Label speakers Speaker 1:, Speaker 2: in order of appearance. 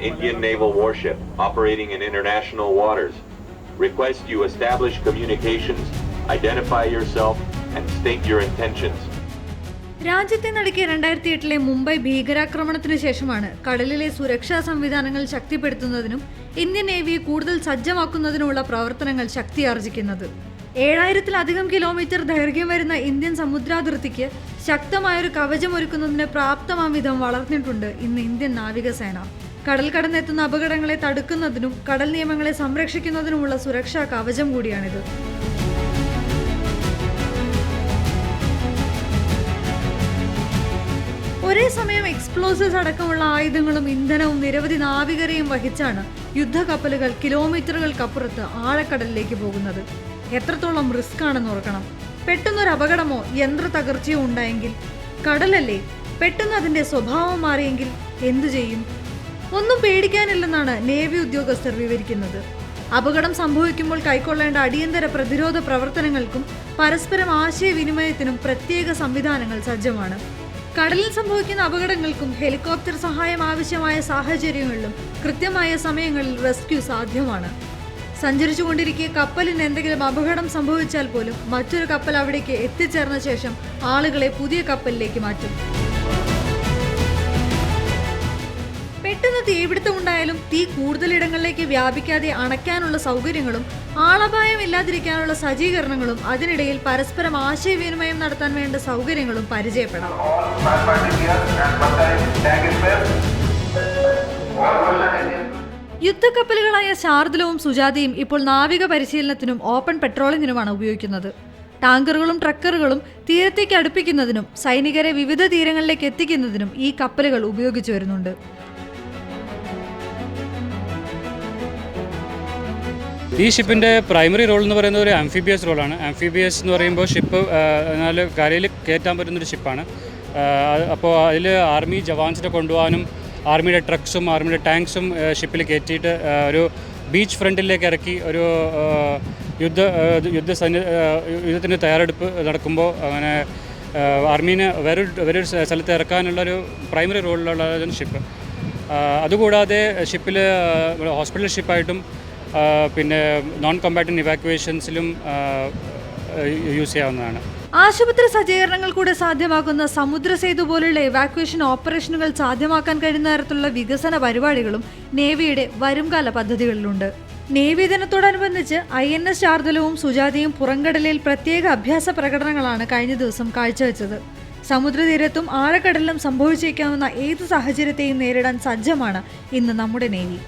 Speaker 1: Indian naval warship operating in international waters. Request you establish communications, identify yourself, and state your intentions.
Speaker 2: രാജ്യത്തെ നടുക്കിയ 2008 മുംബൈ ഭീകരാക്രമണത്തിന് ശേഷമാണ് കടലിലെ സുരക്ഷാ സംവിധാനങ്ങൾ ശക്തിപ്പെടുത്തുന്നതിനും ഇന്ത്യൻ നേവിയെ കൂടുതൽ സജ്ജമാക്കുന്നതിനുമുള്ള പ്രവർത്തനങ്ങൾ ശക്തിയാർജിക്കുന്നത്. 7000-ലധികം കിലോമീറ്റർ ദൈർഘ്യം വരുന്ന ഇന്ത്യൻ സമുദ്രാതിർത്തിക്ക് ശക്തമായൊരു കവചമൊരുക്കുന്നതിന് പ്രാപ്തമാം വിധം വളർന്നിട്ടുണ്ട് ഇന്ന് ഇന്ത്യൻ നാവികസേന. കടൽ കടന്നെത്തുന്ന അപകടങ്ങളെ തടുക്കുന്നതിനും കടൽ നിയമങ്ങളെ സംരക്ഷിക്കുന്നതിനുമുള്ള സുരക്ഷാ കവചം കൂടിയാണിത്. ഒരേ സമയം എക്സ്പ്ലോസീവ്സ് അടക്കമുള്ള ആയുധങ്ങളും ഇന്ധനവും നിരവധി നാവികരെയും വഹിച്ചാണ് യുദ്ധക്കപ്പലുകൾ കിലോമീറ്ററുകൾക്കപ്പുറത്ത് ആഴക്കടലിലേക്ക് പോകുന്നത്. എത്രത്തോളം റിസ്ക് ആണെന്ന് ഓർക്കണം. പെട്ടെന്നൊരു അപകടമോ യന്ത്ര തകർച്ചയോ ഉണ്ടായെങ്കിൽ, കടലല്ലേ, പെട്ടെന്ന് അതിന്റെ സ്വഭാവം മാറിയെങ്കിൽ എന്തു ചെയ്യും? ഒന്നും പേടിക്കാനില്ലെന്നാണ് നേവി ഉദ്യോഗസ്ഥർ വിവരിക്കുന്നത്. അപകടം സംഭവിക്കുമ്പോൾ കൈക്കൊള്ളേണ്ട അടിയന്തര പ്രതിരോധ പ്രവർത്തനങ്ങൾക്കും പരസ്പരം ആശയവിനിമയത്തിനും പ്രത്യേക സംവിധാനങ്ങൾ സജ്ജമാണ്. കടലിൽ സംഭവിക്കുന്ന അപകടങ്ങൾക്കും ഹെലികോപ്റ്റർ സഹായം ആവശ്യമായ സാഹചര്യങ്ങളിലും കൃത്യമായ സമയങ്ങളിൽ റെസ്ക്യൂ സാധ്യമാണ്. സഞ്ചരിച്ചുകൊണ്ടിരിക്കെ കപ്പലിന് എന്തെങ്കിലും അപകടം സംഭവിച്ചാൽ പോലും മറ്റൊരു കപ്പൽ അവിടേക്ക് എത്തിച്ചേർന്ന ശേഷം ആളുകളെ പുതിയ കപ്പലിലേക്ക് മാറ്റും. പെട്ടെന്ന് തീപിടുത്തമുണ്ടായാലും തീ കൂടുതലിടങ്ങളിലേക്ക് വ്യാപിക്കാതെ അണയ്ക്കാനുള്ള സൗകര്യങ്ങളും ആളപായം ഇല്ലാതിരിക്കാനുള്ള സജ്ജീകരണങ്ങളും അതിനിടയിൽ പരസ്പരം ആശയവിനിമയം നടത്താൻ വേണ്ട സൗകര്യങ്ങളും പരിചയപ്പെടാം. യുദ്ധക്കപ്പലുകളായ ശാർദുലവും സുജാതയും ഇപ്പോൾ നാവിക പരിശീലനത്തിനും ഓപ്പൺ പെട്രോളിങ്ങിനുമാണ് ഉപയോഗിക്കുന്നത്. ടാങ്കറുകളും ട്രക്കറുകളും തീരത്തേക്ക് അടുപ്പിക്കുന്നതിനും സൈനികരെ വിവിധ തീരങ്ങളിലേക്ക് എത്തിക്കുന്നതിനും ഈ കപ്പലുകൾ ഉപയോഗിച്ചു വരുന്നുണ്ട്.
Speaker 3: ഈ ഷിപ്പിൻ്റെ പ്രൈമറി റോൾ എന്ന് പറയുന്നത് ഒരു ആംഫിബിയസ് റോളാണ്. ആംഫിബിയസ് എന്ന് പറയുമ്പോൾ ഷിപ്പ് കരയിൽ കയറ്റാൻ പറ്റുന്നൊരു ഷിപ്പാണ്. അപ്പോൾ അതിൽ ആർമി ജവാൻസിനെ കൊണ്ടുപോകാനും ആർമിയുടെ ട്രക്സും ആർമിയുടെ ടാങ്ക്സും ഷിപ്പിൽ കയറ്റിയിട്ട് ഒരു ബീച്ച് ഫ്രണ്ടിലേക്ക് ഇറക്കി ഒരു യുദ്ധത്തിന് തയ്യാറെടുപ്പ് നടക്കുമ്പോൾ അങ്ങനെ ആർമീനെ വേറൊരു സ്ഥലത്ത് ഇറക്കാനുള്ളൊരു പ്രൈമറി റോളിലുള്ള ഷിപ്പ്. അതുകൂടാതെ ഷിപ്പിൽ ഹോസ്പിറ്റൽ ഷിപ്പായിട്ടും പിന്നെ നോൺ കോമ്പാറ്റന്റ് ഇവാക്യുവേഷൻസിലും യൂസ് ചെയ്യാവുന്നതാണ്.
Speaker 2: ആശുപത്രി സജ്ജീകരണങ്ങൾ കൂടെ സാധ്യമാക്കുന്ന സമുദ്രസേതു പോലുള്ള ഇവാക്യുവേഷൻ ഓപ്പറേഷനുകൾ സാധ്യമാക്കാൻ കഴിയുന്ന തരത്തിലുള്ള വികസന പരിപാടികളും നേവിയുടെ വരുംകാല പദ്ധതികളിലുണ്ട്. നേവി ദിനത്തോടനുബന്ധിച്ച് INS ശാർദുലവും സുജാതയും പുറംകടലിൽ പ്രത്യേക അഭ്യാസ പ്രകടനങ്ങളാണ് കഴിഞ്ഞ ദിവസം കാഴ്ചവെച്ചത്. സമുദ്രതീരത്തും ആഴക്കടലിലും സംഭവിച്ചേക്കാവുന്ന ഏത് സാഹചര്യത്തെയും നേരിടാൻ സജ്ജമാണ് ഇന്ന് നമ്മുടെ നേവി.